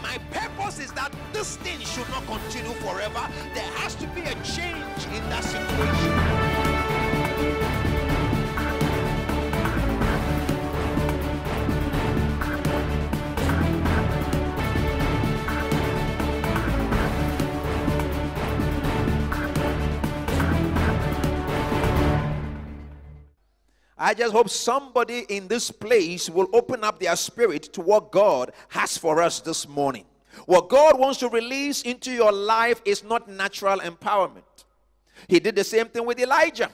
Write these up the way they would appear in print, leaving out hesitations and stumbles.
my purpose is that this thing should not continue forever. There has to be a change in that situation. I just hope somebody in this place will open up their spirit to what God has for us this morning. What God wants to release into your life is not natural empowerment. He did the same thing with Elijah.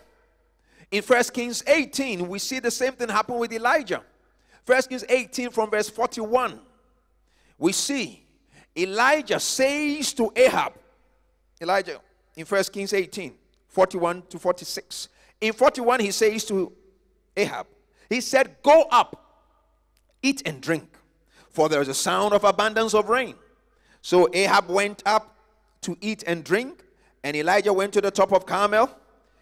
In 1 Kings 18, we see the same thing happen with Elijah. 1 Kings 18 from verse 41. We see Elijah says to Ahab, Elijah in 1 Kings 18, 41 to 46. In 41, he says to Ahab, he said, go up, eat and drink, for there is a sound of abundance of rain. So Ahab went up to eat and drink, and Elijah went to the top of Carmel.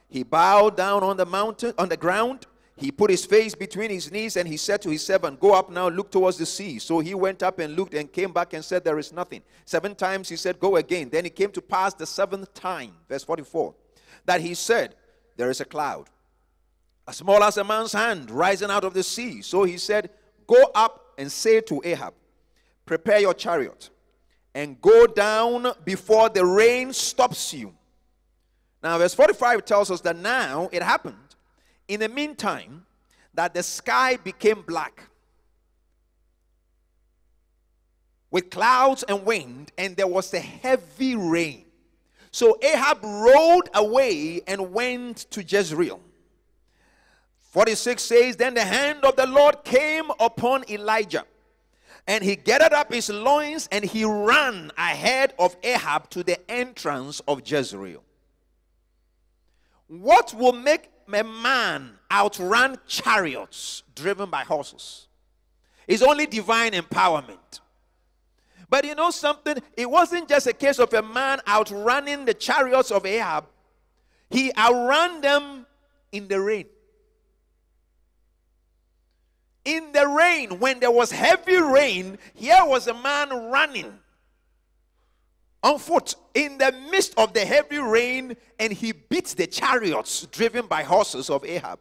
He bowed down on the mountain, on the ground. He put his face between his knees, and he said to his servant, go up now, look towards the sea. So he went up and looked and came back and said, there is nothing. 7 times he said, go again. Then it came to pass the 7th time, verse 44, that he said, there is a cloud, as small as a man's hand, rising out of the sea. So he said, go up and say to Ahab, prepare your chariot and go down before the rain stops you. Now, verse 45 tells us that now it happened in the meantime that the sky became black with clouds and wind, and there was a heavy rain. So Ahab rode away and went to Jezreel. 46 says, then the hand of the Lord came upon Elijah, and he gathered up his loins, and he ran ahead of Ahab to the entrance of Jezreel. What will make a man outrun chariots driven by horses? It's only divine empowerment. But you know something? It wasn't just a case of a man outrunning the chariots of Ahab. He outran them in the rain. In the rain, when there was heavy rain, here was a man running on foot in the midst of the heavy rain, and he beat the chariots driven by horses of Ahab.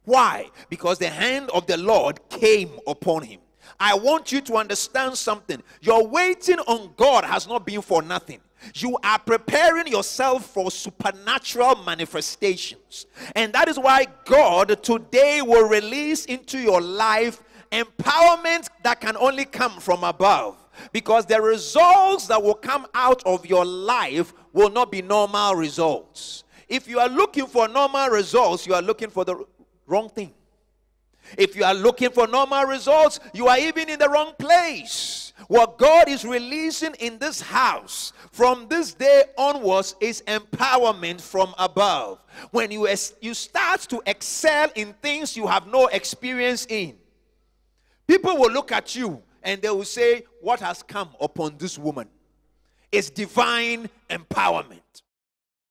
Why? Because the hand of the Lord came upon him. I want you to understand something. Your waiting on God has not been for nothing. You are preparing yourself for supernatural manifestations. And that is why God today will release into your life empowerment that can only come from above. Because the results that will come out of your life will not be normal results. If you are looking for normal results, you are looking for the wrong thing. If you are looking for normal results, you are even in the wrong place. What God is releasing in this house from this day onwards is empowerment from above. When you start to excel in things you have no experience in, people will look at you and they will say, what has come upon this woman? It's divine empowerment.